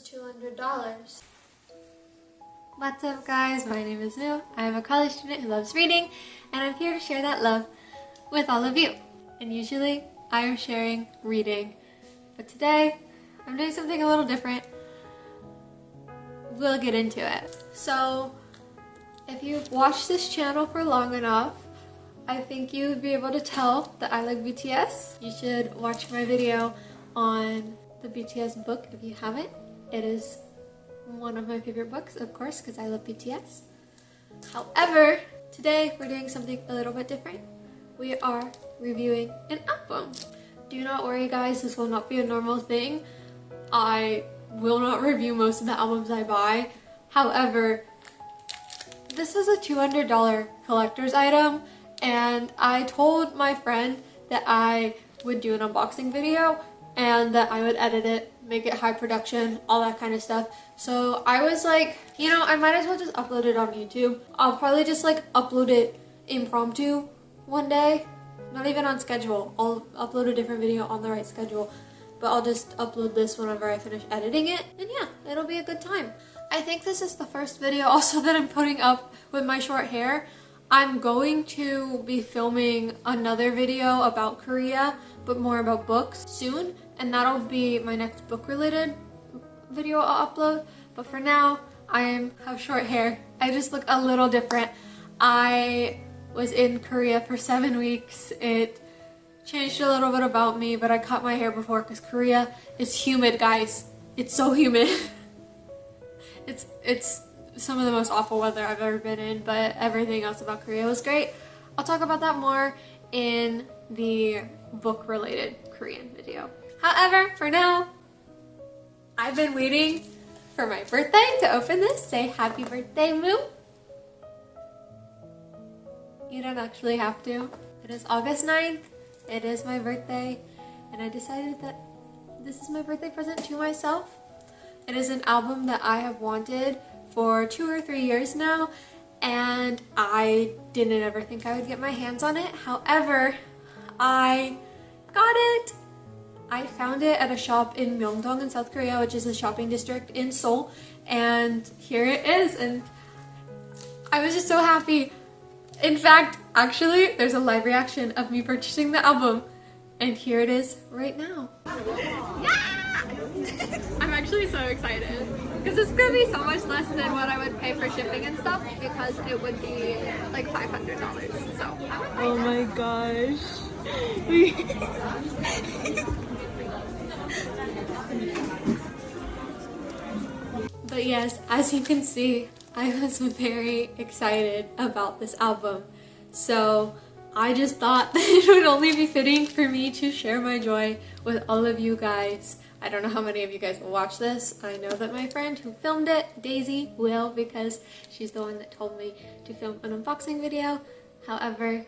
$200. What's up guys, my name is Moo. I'm a college student who loves reading and I'm here to share that love with all of you. And usually I am sharing reading, but today I'm doing something a little different. We'll get into it. So if you've watched this channel for long enough, I think you would be able to tell that I like BTS. You should watch my video on the BTS book if you haven't. It is one of my favorite books, of course, because I love BTS. However, today we're doing something a little bit different. We are reviewing an album. Do not worry guys, this will not be a normal thing. I will not review most of the albums I buy. However, this was a $200 collector's item and I told my friend that I would do an unboxing video and that I would edit it, make it high production, all that kind of stuff. So I was like, you know, I might as well just upload it on YouTube. I'll probably just like upload it impromptu one day, not even on schedule. I'll upload a different video on the right schedule, but I'll just upload this whenever I finish editing it, and yeah, it'll be a good time. I think this is the first video also that I'm putting up with my short hair. I'm going to be filming another video about Korea, but more about books soon, and that'll be my next book related video I'll upload. But for now, I have short hair. I just look a little different. I was in Korea for 7 weeks. It changed a little bit about me, but I cut my hair before because Korea is humid, guys. It's so humid. It's some of the most awful weather I've ever been in, but everything else about Korea was great. I'll talk about that more in the book related Korean video. However, for now, I've been waiting for my birthday to open this. Say happy birthday, Moo. You don't actually have to. It is August 9th. It is my birthday, and I decided that this is my birthday present to myself. It is an album that I have wanted for 2 or 3 years now, and I didn't ever think I would get my hands on it. However, I got it. I found it at a shop in Myeongdong in South Korea, which is a shopping district in Seoul, and here it is, and I was just so happy. In fact, actually, there's a live reaction of me purchasing the album, and here it is right now. I'm actually so excited because it's gonna be so much less than what I would pay for shipping and stuff, because it would be like $500. So oh my gosh. But yes, as you can see, I was very excited about this album. So I just thought that it would only be fitting for me to share my joy with all of you guys. I don't know how many of you guys will watch this. I know that my friend who filmed it, Daisy, will, because she's the one that told me to film an unboxing video. However,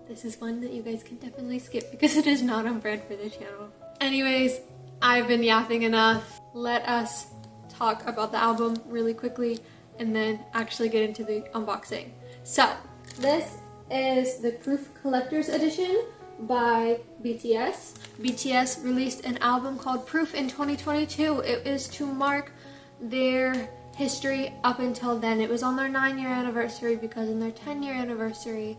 this is one that you guys can definitely skip because it is not on brand for the channel. Anyways, I've been yapping enough. Let us talk about the album really quickly and then actually get into the unboxing. So, this is the Proof Collector's Edition by BTS. BTS released an album called Proof in 2022. It is to mark their history up until then. It was on their 9-year anniversary because in their 10-year anniversary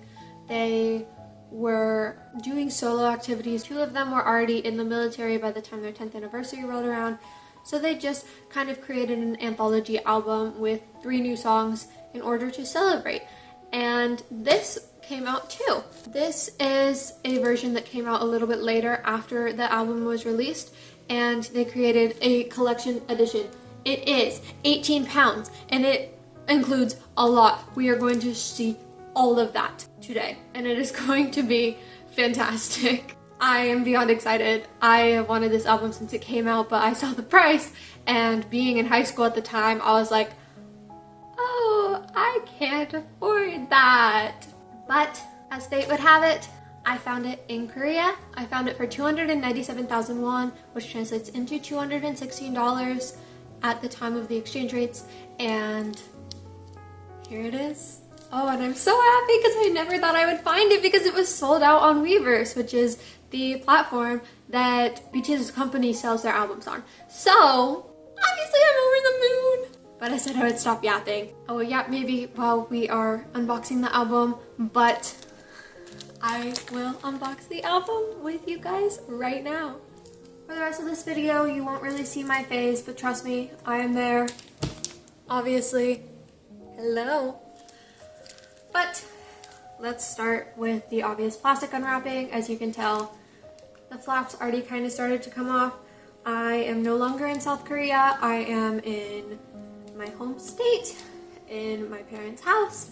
they were doing solo activities. 2 of them were already in the military by the time their 10th anniversary rolled around. So they just kind of created an anthology album with 3 new songs in order to celebrate. And this came out too. This is a version that came out a little bit later after the album was released, and they created a collection edition. It is 18 pounds and it includes a lot. We are going to see all of that today, and it is going to be fantastic. I am beyond excited. I have wanted this album since it came out, but I saw the price, and being in high school at the time, I was like, oh, I can't afford that. But as fate would have it, I found it in Korea. I found it for 297,000 won, which translates into $216 at the time of the exchange rates, and here it is. Oh, and I'm so happy because I never thought I would find it because it was sold out on Weverse, which is the platform that BTS company sells their albums on. So Obviously, I'm over the moon. But I said I would stop yapping. I will yap maybe while we are unboxing the album, but I will unbox the album with you guys right now. For the rest of this video, you won't really see my face, but trust me, I am there. Obviously. Hello. But let's start with the obvious plastic unwrapping. As you can tell, the flaps already kind of started to come off. I am no longer in South Korea. I am in my home state, in my parents' house,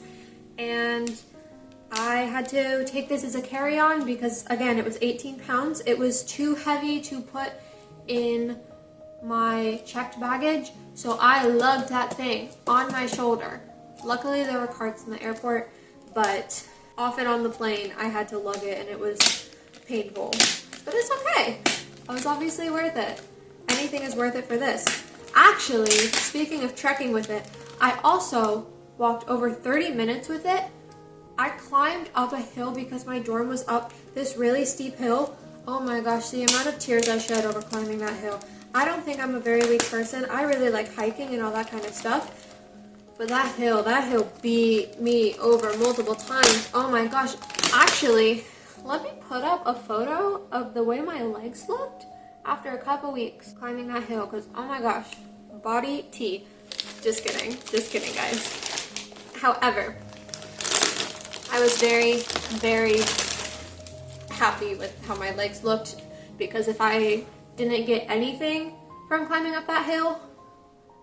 and I had to take this as a carry-on because, again, it was 18 pounds. It was too heavy to put in my checked baggage, so I lugged that thing on my shoulder. Luckily, there were carts in the airport, but off and on the plane, I had to lug it, and it was painful. But it's okay. It was obviously worth it. Anything is worth it for this. Actually, speaking of trekking with it, I also walked over 30 minutes with it. I climbed up a hill because my dorm was up this really steep hill. Oh my gosh, the amount of tears I shed over climbing that hill. I don't think I'm a very weak person. I really like hiking and all that kind of stuff. But that hill beat me over multiple times. Oh my gosh. Actually, let me put up a photo of the way my legs looked after a couple weeks climbing that hill, because oh my gosh, body tea. Just kidding guys. However, I was very, very happy with how my legs looked, because if I didn't get anything from climbing up that hill,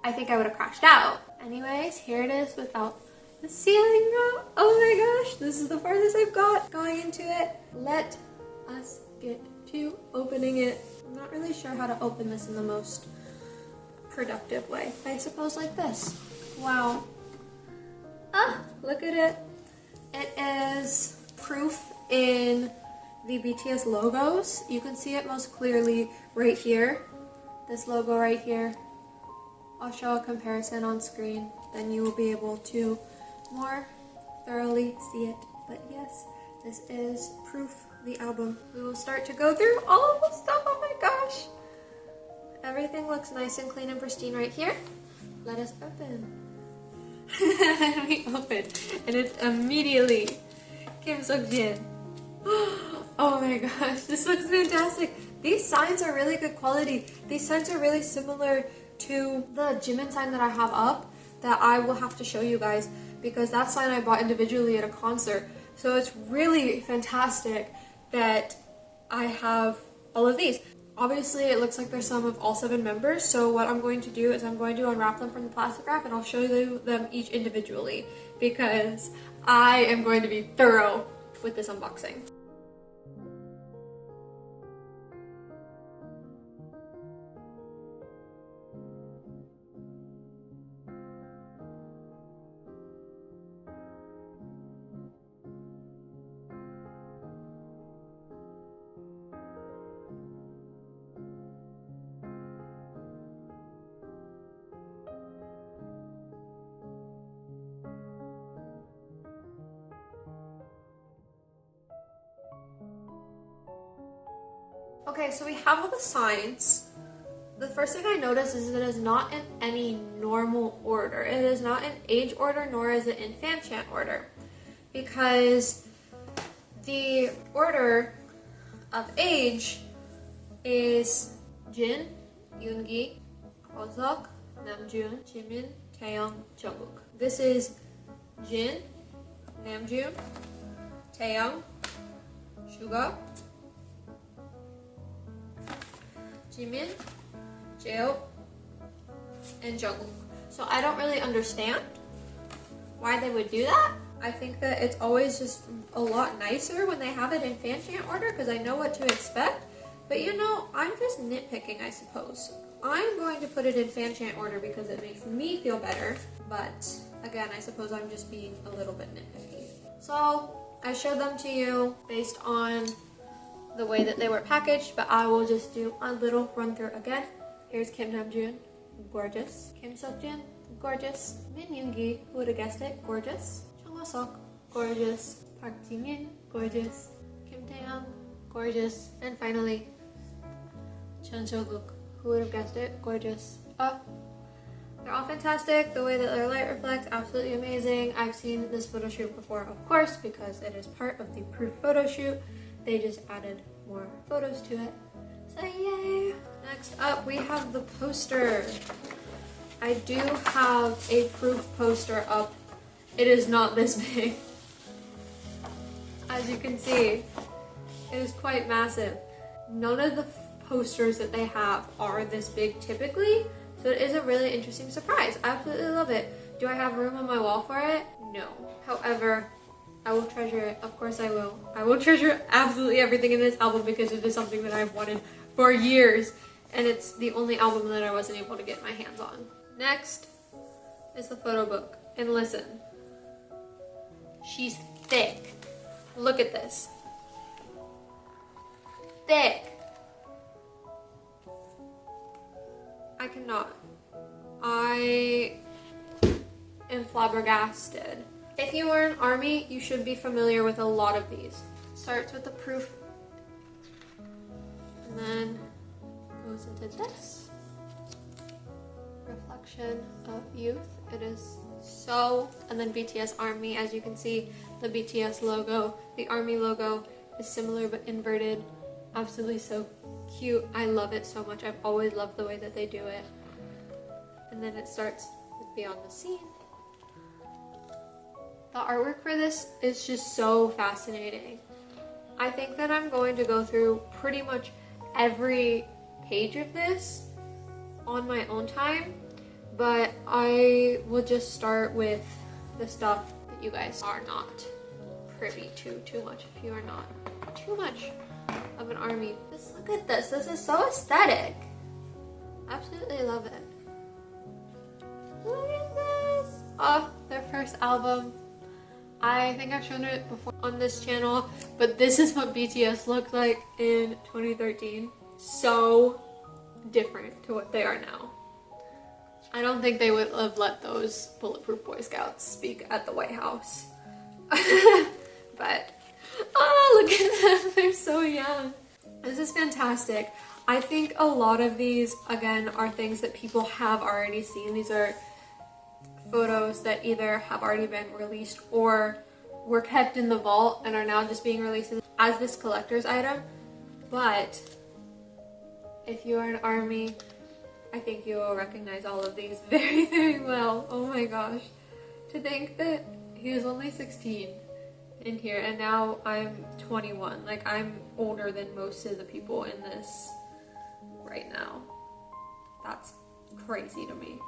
I think I would have crashed out. Anyways, here it is without the ceiling wrap. Oh my gosh, this is the farthest I've got going into it. Let us get to opening it. I'm not really sure how to open this in the most productive way. I suppose like this. Wow. Ah, look at it. It is proof in the BTS logos. You can see it most clearly right here. This logo right here. I'll show a comparison on screen, then you will be able to more thoroughly see it. But yes, this is proof, the album. We will start to go through all of the stuff. Oh my gosh. Everything looks nice and clean and pristine right here. Let us open. We open, and it's immediately Kim Seokjin. Oh my gosh, this looks fantastic. These signs are really good quality. These signs are really similar to the Jimin sign that I have up that I will have to show you guys, because that sign I bought individually at a concert. So it's really fantastic that I have all of these. Obviously, it looks like there's some of all 7 members, so what I'm going to do is I'm going to unwrap them from the plastic wrap and I'll show you them each individually, because I am going to be thorough with this unboxing. Okay, so we have all the signs. The first thing I noticed is that it is not in any normal order. It is not in age order, nor is it in fan chant order. Because the order of age is Jin, Yoongi, Hoseok, Namjoon, Jimin, Taeyong, Jungkook. This is Jin, Namjoon, Taeyong, Suga, Jimin, Jaehook, and Jungkook. So I don't really understand why they would do that. I think that it's always just a lot nicer when they have it in fan chant order, because I know what to expect. But you know, I'm just nitpicking, I suppose. I'm going to put it in fan chant order because it makes me feel better. But again, I suppose I'm just being a little bit nitpicky. So I showed them to you based on the way that they were packaged, but I will just do a little run through again. Here's Kim Namjoon, gorgeous. Kim Seokjin, gorgeous. Min Yoongi, who would have guessed it, gorgeous. Jung Hoseok, gorgeous. Park Jimin, gorgeous. Kim Taeyong, gorgeous. And finally, Chun Jungkook, who would have guessed it, gorgeous. Oh, they're all fantastic. The way that their light reflects, absolutely amazing. I've seen this photo shoot before, of course, because it is part of the proof photo shoot. They just added more photos to it. So yay! Next up, we have the poster. I do have a proof poster up. It is not this big. As you can see, it is quite massive. None of the posters that they have are this big typically, so it is a really interesting surprise. I absolutely love it. Do I have room on my wall for it? No. However, I will treasure it. Of course I will. I will treasure absolutely everything in this album because it is something that I've wanted for years, and it's the only album that I wasn't able to get my hands on. Next is the photo book. And listen, she's thick. Look at this. Thick. I cannot. I am flabbergasted. If you are an ARMY, you should be familiar with a lot of these. Starts with the proof and then goes into this. Reflection of youth. It is so, and then BTS ARMY, as you can see, the BTS logo, the ARMY logo is similar but inverted. Absolutely so cute. I love it so much. I've always loved the way that they do it. And then it starts with Beyond the Scene. The artwork for this is just so fascinating. I think that I'm going to go through pretty much every page of this on my own time, but I will just start with the stuff that you guys are not privy to too much, if you are not too much of an ARMY. Just look at this. This is so aesthetic. Absolutely love it. Look at this. Oh, their first album. I think I've shown it before on this channel, but this is what BTS looked like in 2013. So different to what they are now. I don't think they would have let those bulletproof Boy Scouts speak at the White House. But, oh, look at them. They're so young. This is fantastic. I think a lot of these, again, are things that people have already seen. These are photos that either have already been released or were kept in the vault and are now just being released as this collector's item. But if you are an ARMY, I think you will recognize all of these very, very well. Oh my gosh. To think that he was only 16 in here and now I'm 21. Like, I'm older than most of the people in this right now. That's crazy to me.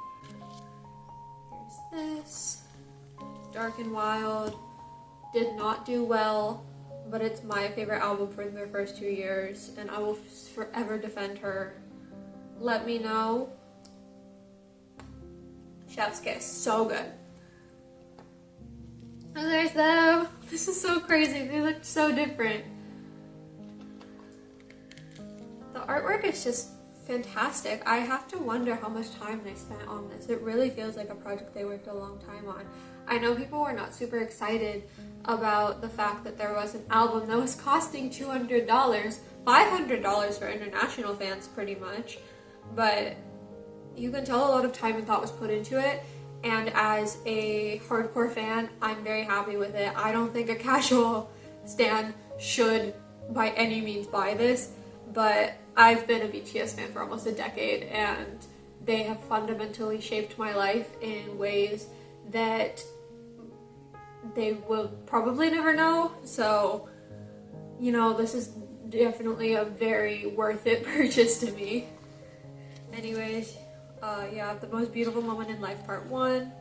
Here's this. Dark and Wild. Did not do well, but it's my favorite album for their first 2 years and I will forever defend her. Let Me Know. Chef's Kiss. So good. Oh, there's them. This is so crazy. They look so different. The artwork is just fantastic. I have to wonder how much time they spent on this. It really feels like a project they worked a long time on. I know people were not super excited about the fact that there was an album that was costing $200, $500 for international fans pretty much, but you can tell a lot of time and thought was put into it, and as a hardcore fan, I'm very happy with it. I don't think a casual stan should by any means buy this, but I've been a BTS fan for almost a decade and they have fundamentally shaped my life in ways that they will probably never know. So, you know, this is definitely a very worth it purchase to me. Anyways, yeah, The Most Beautiful Moment in Life Part 1.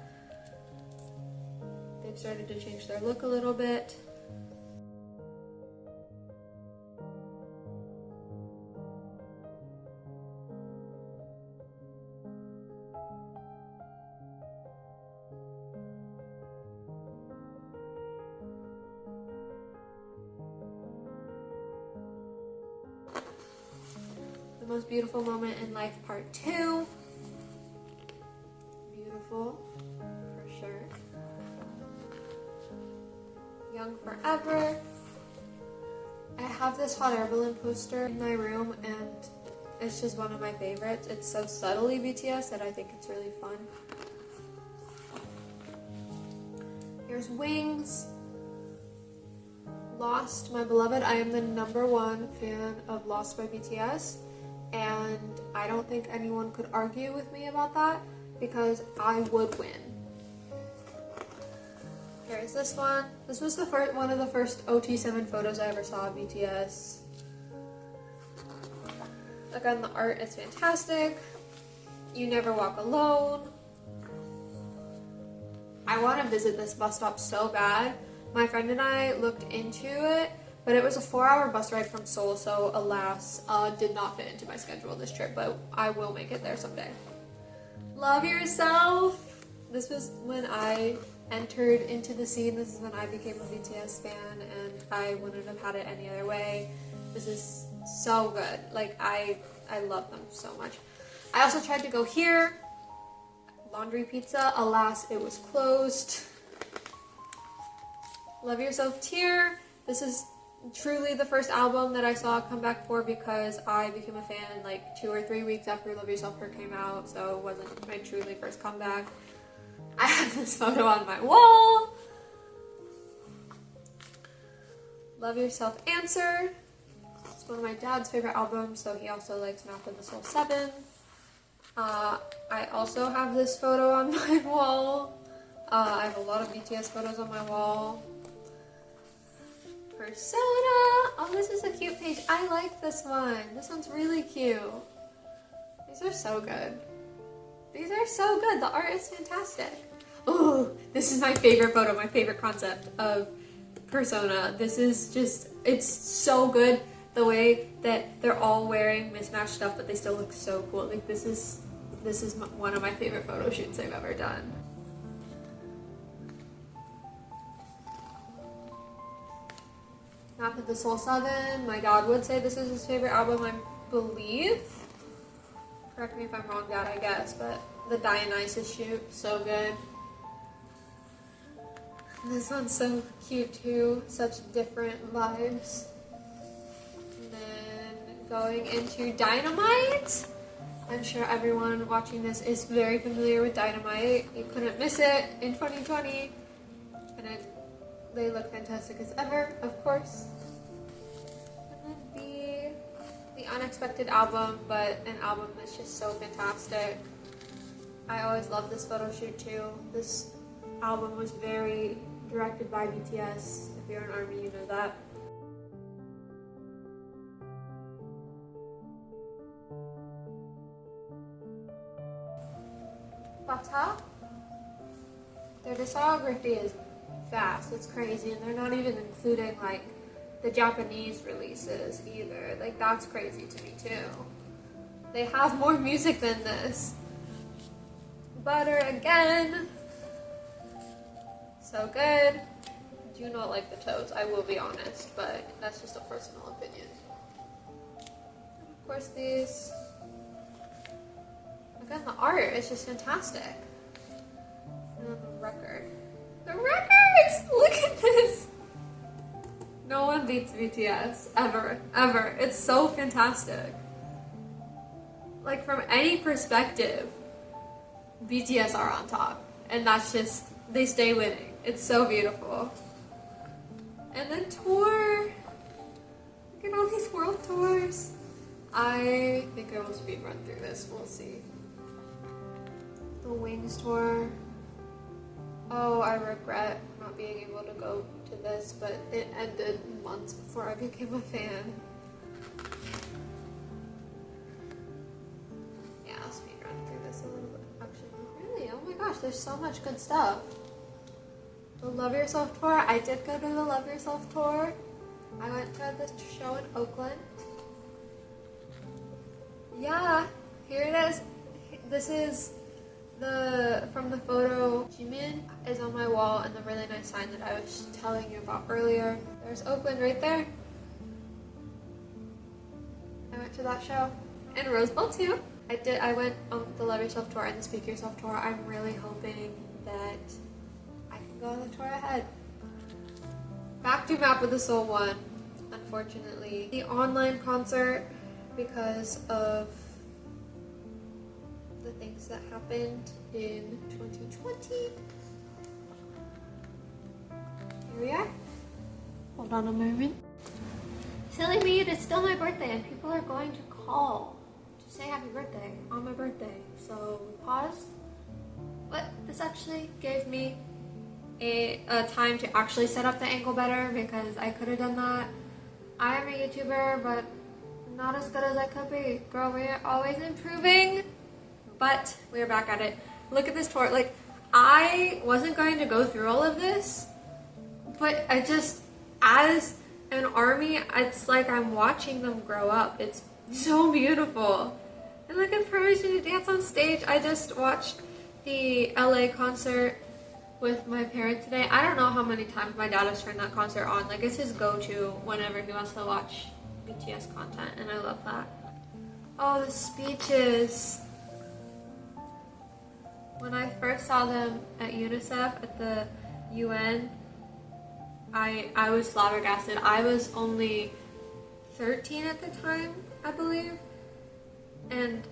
They've started to change their look a little bit. The Most Beautiful Moment in Life Part 2. Beautiful, for sure. Young Forever. I have this hot air balloon poster in my room and It's just one of my favorites. It's so subtly BTS that I think it's really fun. Here's Wings. Lost, my beloved. I am the #1 fan of Lost by BTS, and I don't think anyone could argue with me about that because I would win. Here's this one. This was one of the first OT7 photos I ever saw of BTS. Again, the art is fantastic. You Never Walk Alone. I want to visit this bus stop so bad. My friend and I looked into it, but it was a 4-hour bus ride from Seoul, so alas, did not fit into my schedule this trip, but I will make it there someday. Love Yourself. This was when I entered into the scene. This is when I became a BTS fan, and I wouldn't have had it any other way. This is so good. Like, I love them so much. I also tried to go here. Laundry Pizza. Alas, it was closed. Love Yourself Tear. This is truly the first album that I saw come back for because I became a fan like 2 or 3 weeks after Love Yourself came out, so it wasn't my truly first comeback. I have this photo on my wall. Love Yourself Answer. It's one of my dad's favorite albums, so he also likes Map of the Soul 7. I also have this photo on my wall. I have a lot of BTS photos on my wall. Persona! Oh, this is a cute page. I like this one. This one's really cute. These are so good. These are so good. The art is fantastic. Ooh, this is my favorite photo, my favorite concept of Persona. This is just, it's so good. The way that they're all wearing mismatched stuff, but they still look so cool. Like, this is one of my favorite photo shoots I've ever done. Map of the Soul 7. My dad would say this is his favorite album, I believe. Correct me if I'm wrong, Dad, I guess, but the Dionysus shoot, so good. This one's so cute too, such different vibes. And then going into Dynamite. I'm sure everyone watching this is very familiar with Dynamite. You couldn't miss it in 2020. And they look fantastic as ever, of course. And then the Unexpected album, but an album that's just so fantastic. I always love this photo shoot too. This album was very directed by BTS. If you're an ARMY, you know that. Bata. Their discography is vast. It's crazy, and they're not even including like the Japanese releases either. Like, that's crazy to me too. They have more music than this. Butter again. So good. I do not like the toes, I will be honest, but that's just a personal opinion. And of course these. Again, the art is just fantastic. And then the record. The records! Look at this! No one beats BTS. Ever. Ever. It's so fantastic. Like, from any perspective, BTS are on top. And that's just, they stay winning. It's so beautiful. And then tour. Look at all these world tours. I think I will speed run through this. We'll see. The Wings tour. Oh, I regret not being able to go to this, but it ended months before I became a fan. Yeah, I'll speed run through this a little bit. Actually, really? Oh my gosh, there's so much good stuff. The Love Yourself tour. I did go to the Love Yourself tour. I went to the show in Oakland. Yeah, here it is. This is from the photo. Jimin is on my wall, and the really nice sign that I was telling you about earlier. There's Oakland right there. I went to that show. And Rose Bowl too. I went on the Love Yourself tour and the Speak Yourself tour. I'm really hoping that I can go on the tour ahead. Back to Map of the Soul 1. Unfortunately, the online concert, because of the things that happened in 2020. Here we are. Hold on a moment. Silly me, it is still my birthday and people are going to call to say happy birthday on my birthday. So we paused. But this actually gave me a time to actually set up the angle better because I could have done that. I am a YouTuber, but not as good as I could be. Girl, we are always improving. But we're back at it. Look at this tour. Like, I wasn't going to go through all of this, but I just, as an ARMY, it's like I'm watching them grow up. It's so beautiful. And look at permission to dance on stage. I just watched the LA concert with my parents today. I don't know how many times my dad has turned that concert on. Like, it's his go-to whenever he wants to watch BTS content, and I love that. Oh, the speeches. When I first saw them at UNICEF at the UN, I was flabbergasted. I was only 13 at the time, I believe, and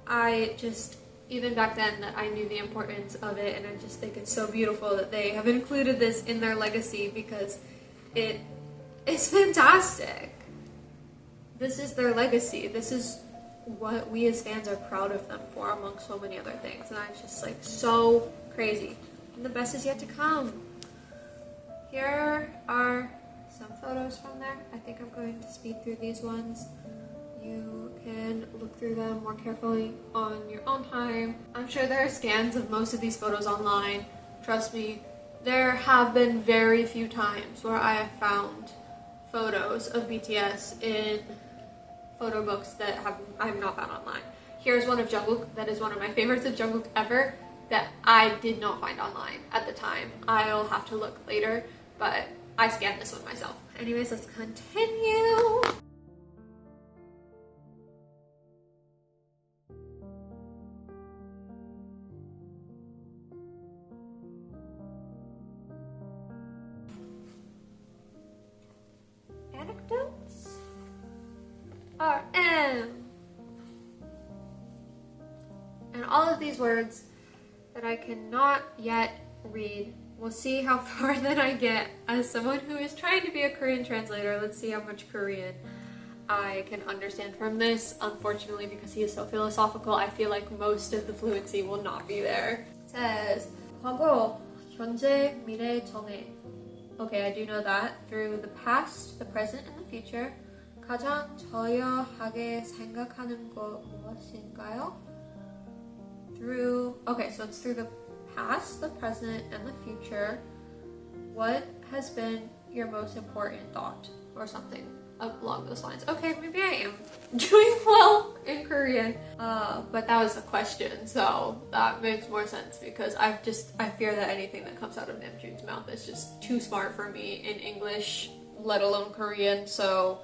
I just, even back then, that I knew the importance of it, and I just think it's so beautiful that they have included this in their legacy because it's fantastic. This is their legacy. This is what we as fans are proud of them for, among so many other things, and it's just like so crazy. And the best is yet to come. Here are some photos from there. I think I'm going to speed through these ones. You can look through them more carefully on your own time. I'm sure there are scans of most of these photos online. Trust me, there have been very few times where I have found photos of BTS in photo books that I have not found online. Here's one of Jungkook that is one of my favorites of Jungkook ever that I did not find online at the time. I'll have to look later, but I scanned this one myself. Anyways, let's continue. Anecdotes? RM. And all of these words that I cannot yet read. We'll see how far that I get as someone who is trying to be a Korean translator. Let's see how much Korean I can understand from this. Unfortunately, because he is so philosophical, I feel like most of the fluency will not be there. It says, 과거, 현재, 미래, 정해. Okay, I do know that. Through the past, the present, and the future. 가장 저열하게 생각하는 것 무엇인가요? Okay, so it's through the past, the present, and the future. What has been your most important thought? Or something along those lines. Okay, maybe I am doing well in Korean. But that was a question, so that makes more sense because I fear that anything that comes out of Namjoon's mouth is just too smart for me in English, let alone Korean, so...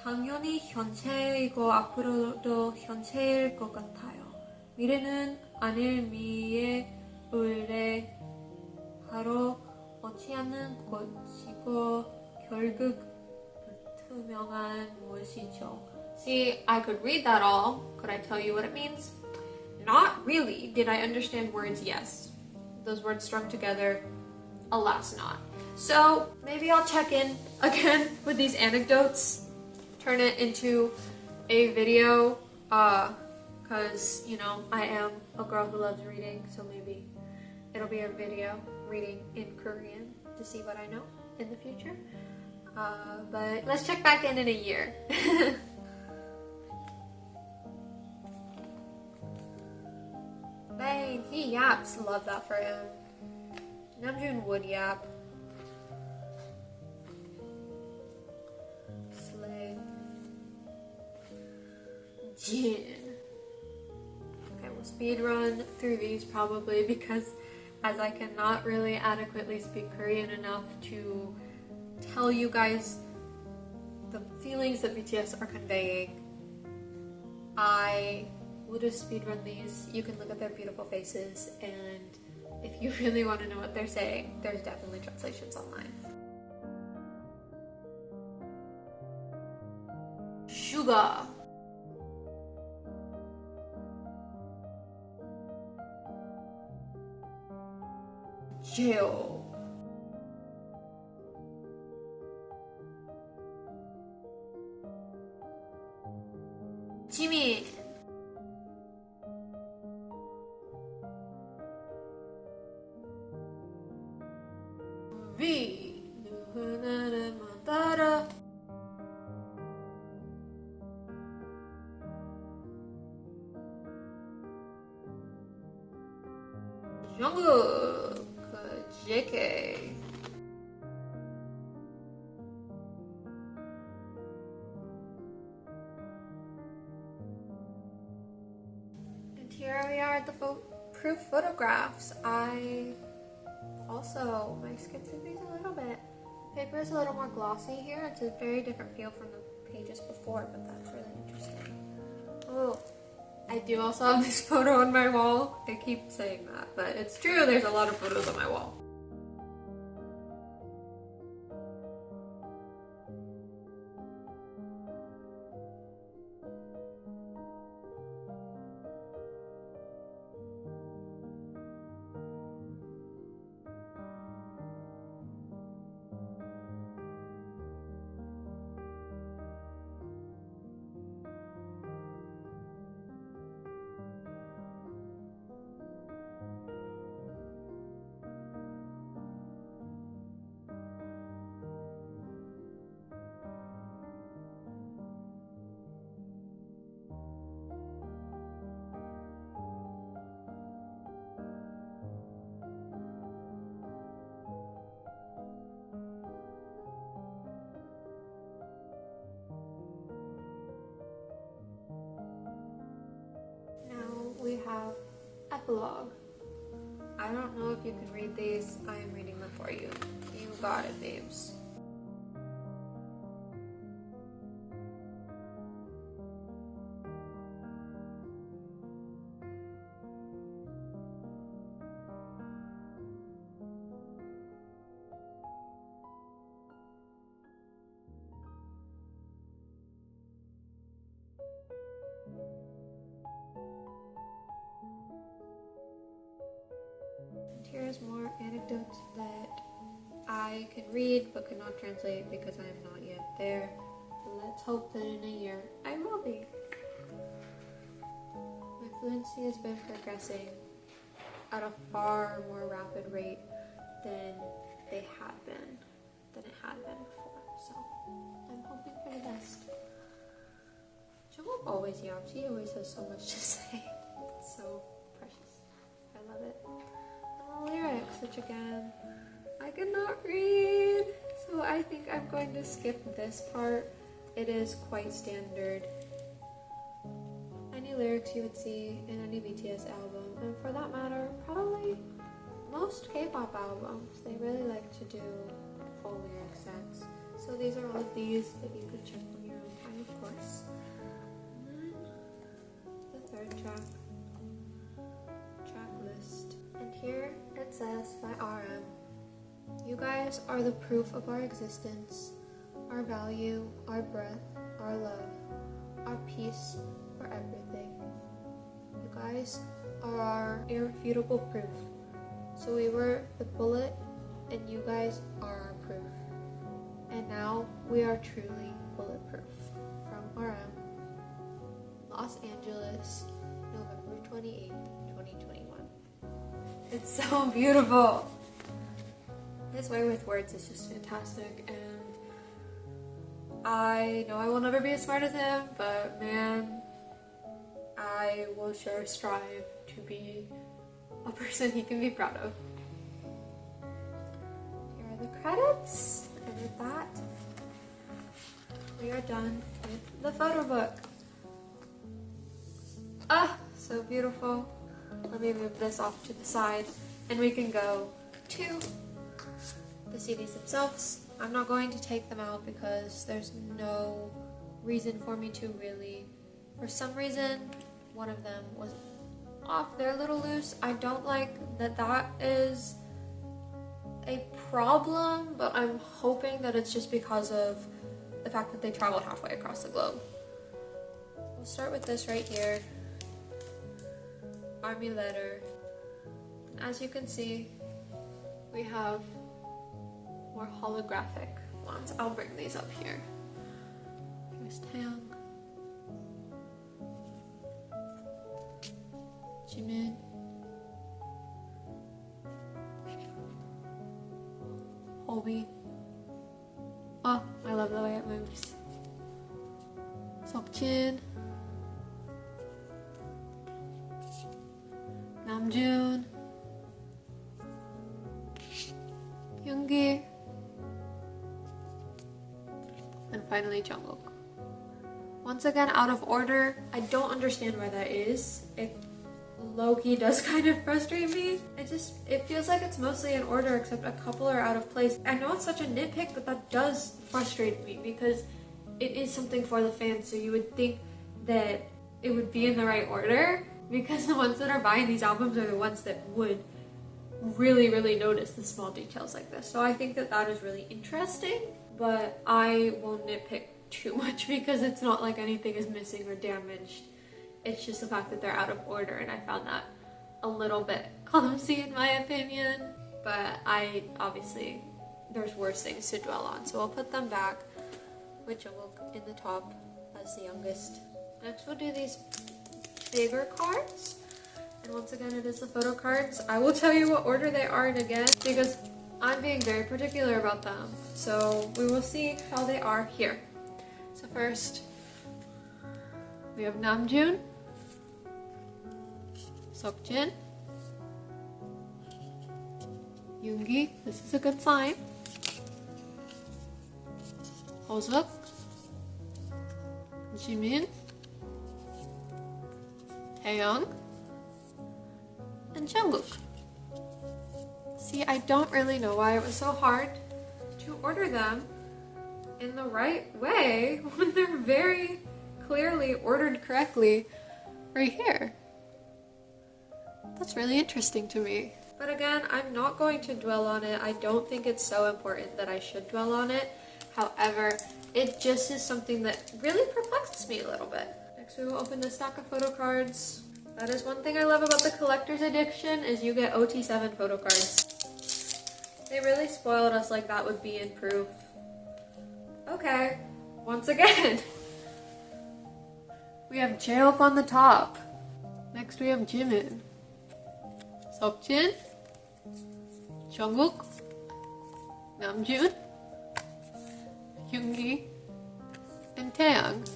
당연히 현재이고 앞으로도 현재일 것 같아요. 미래는 아닐 미의 의뢰하러 원치 않는 것이고 결국 불투명한 무엇이죠. See, I could read that all. Could I tell you what it means? Not really. Did I understand words? Yes. Those words strung together? Alas, not. So maybe I'll check in again with these anecdotes, turn it into a video, because, you know, I am a girl who loves reading, so maybe it'll be a video reading in Korean to see what I know in the future. But let's check back in a year. Bang, he yaps. Love that for him. Namjoon would yap. Slay. Jin. Okay, we'll speed run through these probably because as I cannot really adequately speak Korean enough to tell you guys the feelings that BTS are conveying, I will just speedrun these. You can look at their beautiful faces, and if you really want to know what they're saying, there's definitely translations online. Sugar. Jail. Jimin. V. 누구나를 만나러. Jungkook. JK. And here we are at the proof photographs. My skin freezes a little bit. The paper is a little more glossy here. It's a very different feel from the pages before, but that's really interesting. Oh, I do also have this photo on my wall. I keep saying that, but it's true. There's a lot of photos on my wall. We have epilogue. I don't know if you can read these. I am reading them for you. You got it, babes. Here's more anecdotes that I can read but could not translate because I am not yet there. Let's hope that in a year I will be. My fluency has been progressing at a far more rapid rate than it had been before. So I'm hoping for the best. Jungkook always yaps. He always has so much to say. It's so precious. I love it. Lyrics, which again, I cannot read, so I think I'm going to skip this part. It is quite standard. Any lyrics you would see in any BTS album, and for that matter, probably most K-pop albums, they really like to do full lyric sets. So these are all of these that you could check on your own time, of course. And then the third track list. And here it says by RM, you guys are the proof of our existence, our value, our breath, our love, our peace, for everything. You guys are our irrefutable proof. So we were the bullet and you guys are our proof. And now we are truly bulletproof. From RM, Los Angeles, November 28th, 2021. It's so beautiful. His way with words is just fantastic, and I know I will never be as smart as him, but man, I will sure strive to be a person he can be proud of. Here are the credits, and with that, we are done with the photo book. Ah, so beautiful. Let me move this off to the side and we can go to the CDs themselves. I'm not going to take them out because there's no reason for me to really. For some reason, one of them was off. They're a little loose. I don't like that that is a problem, but I'm hoping that it's just because of the fact that they traveled halfway across the globe. We'll start with this right here. Army letter. As you can see, we have more holographic ones. I'll bring these up here. Here's Taeyang, Jimin, Hobi. Oh, I love the way it moves. Seokjin, Namjoon, Yoongi, and finally Jungkook. Once again, out of order. I don't understand why that is. It low-key does kind of frustrate me. It feels like it's mostly in order except a couple are out of place. I know it's such a nitpick, but that does frustrate me because it is something for the fans, so you would think that it would be in the right order because the ones that are buying these albums are the ones that would really, really notice the small details like this. So I think that that is really interesting, but I won't nitpick too much because it's not like anything is missing or damaged. It's just the fact that they're out of order, and I found that a little bit clumsy in my opinion. But obviously, there's worse things to dwell on, so I'll put them back with Jungkook in the top as the youngest. Next we'll do these bigger cards. And once again, it is the photo cards. I will tell you what order they are in again because I'm being very particular about them. So we will see how they are here. So first, we have Namjoon, Seokjin, Yoongi, this is a good sign, Hoseok, Jimin, Taeyang, and Jungkook. See, I don't really know why it was so hard to order them in the right way when they're very clearly ordered correctly right here. That's really interesting to me. But again, I'm not going to dwell on it. I don't think it's so important that I should dwell on it. However, it just is something that really perplexes me a little bit. Next we will open the stack of photo cards. That is one thing I love about the collector's edition is you get OT7 photo cards. They really spoiled us like that would be in proof. Okay, once again. We have Jaehook on the top. Next we have Jimin, Seokjin, Jungkook, Namjoon, Yoongi, and Taeyang.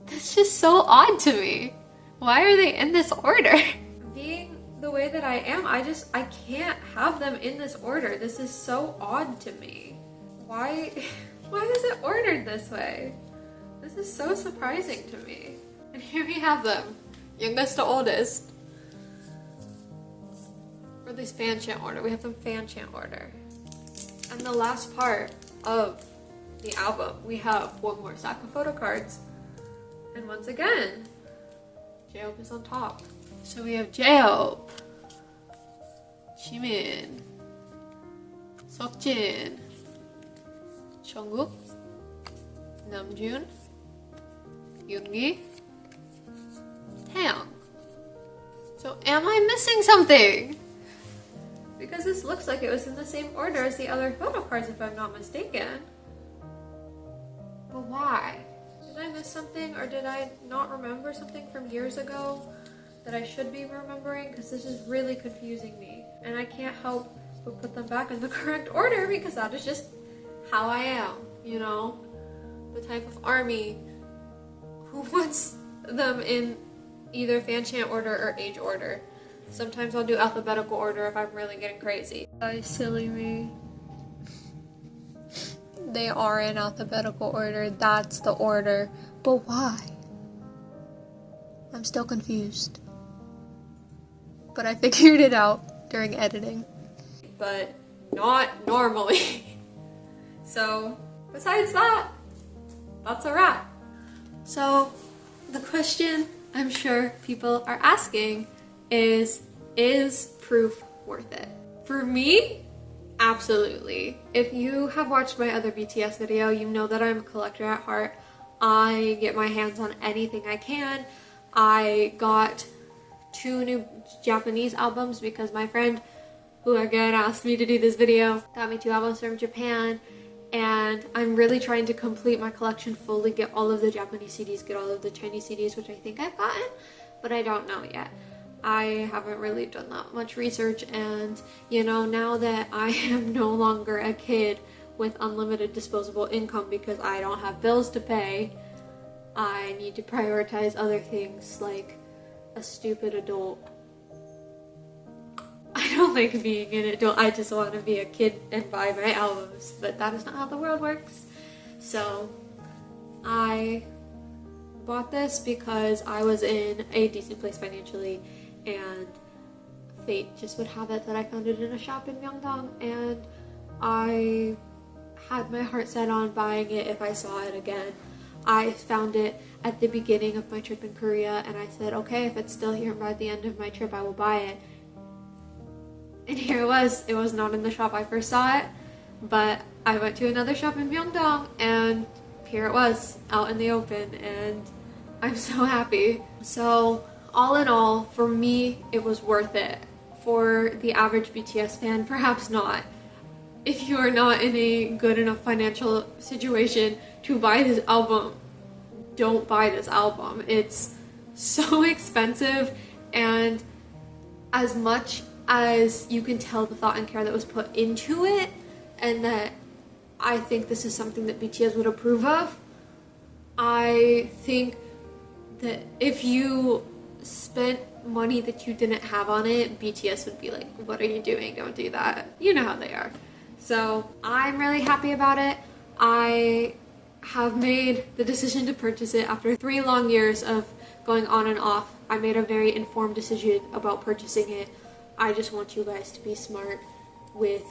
That's just so odd to me. Why are they in this order? Being the way that I am, I can't have them in this order. This is so odd to me. Why is it ordered this way? This is so surprising to me. And here we have them, youngest to oldest. Or at least fan chant order. We have them fan chant order. And the last part of the album, we have one more stack of photo cards. And once again, Jaehook is on top. So we have Jaehook, Jimin, Seokjin, Jungkook, Namjoon, Yoongi, Taeyang. So am I missing something? Because this looks like it was in the same order as the other photo cards if I'm not mistaken. But why? Did I miss something or did I not remember something from years ago that I should be remembering? Because this is really confusing me. And I can't help but put them back in the correct order because that is just how I am, you know? The type of army who wants them in either fan chant order or age order. Sometimes I'll do alphabetical order if I'm really getting crazy. Guys, silly me. They are in alphabetical order. That's the order. But why? I'm still confused. But I figured it out during editing. But not normally. So, besides that, that's a wrap. So, the question I'm sure people are asking is proof worth it? For me, absolutely. If you have watched my other BTS video, you know that I'm a collector at heart. I get my hands on anything I can. I got 2 new Japanese albums because my friend, who again asked me to do this video, got me 2 albums from Japan, and I'm really trying to complete my collection fully, get all of the Japanese CDs, get all of the Chinese CDs, which I think I've gotten, but I don't know yet. I haven't really done that much research, and you know, now that I am no longer a kid with unlimited disposable income because I don't have bills to pay, I need to prioritize other things like a stupid adult. I don't like being an adult, I just want to be a kid and buy my albums, but that is not how the world works. So I bought this because I was in a decent place financially, and fate just would have it that I found it in a shop in Myeongdong, and I had my heart set on buying it if I saw it again. I found it at the beginning of my trip in Korea, and I said, okay, if it's still here by the end of my trip, I will buy it. And here it was. It was not in the shop I first saw it, but I went to another shop in Myeongdong, and here it was, out in the open, and I'm so happy. So all in all, for me, it was worth it. For the average BTS fan, perhaps not. If you are not in a good enough financial situation to buy this album, don't buy this album. It's so expensive, and as much as you can tell the thought and care that was put into it, and that I think this is something that BTS would approve of, I think that if you spent money that you didn't have on it, BTS would be like, what are you doing? Don't do that. You know how they are. So I'm really happy about it. I have made the decision to purchase it after 3 long years of going on and off. I made a very informed decision about purchasing it. I just want you guys to be smart with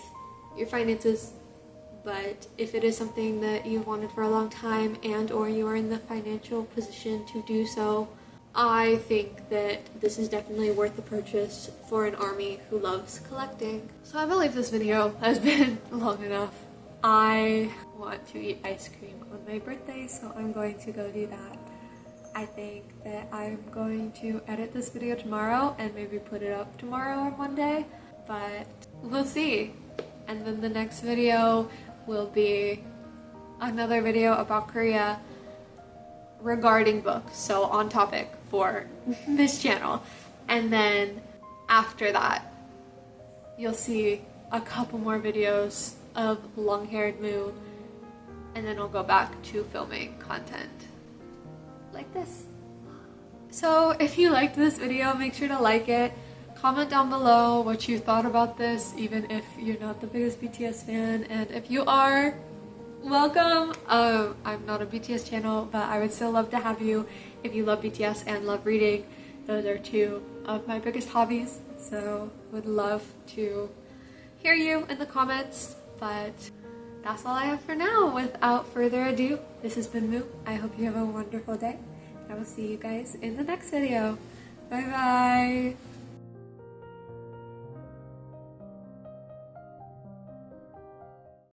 your finances. But if it is something that you've wanted for a long time, and or you are in the financial position to do so, I think that this is definitely worth the purchase for an ARMY who loves collecting. So I believe this video has been long enough. I want to eat ice cream on my birthday, so I'm going to go do that. I think that I'm going to edit this video tomorrow and maybe put it up tomorrow or Monday, but we'll see. And then the next video will be another video about Korea regarding books, so on topic for this channel. And then after that, you'll see a couple more videos of long-haired Moo, and then I'll go back to filming content like this. So if you liked this video, make sure to like it. Comment down below what you thought about this, even if you're not the biggest BTS fan, and if you are, welcome. I'm not a BTS channel, but I would still love to have you if you love BTS and love reading. Those are 2 of my biggest hobbies, so would love to hear you in the comments. But that's all I have for now. Without further ado, this has been Moo. I hope you have a wonderful day. I will see you guys in the next video. Bye bye!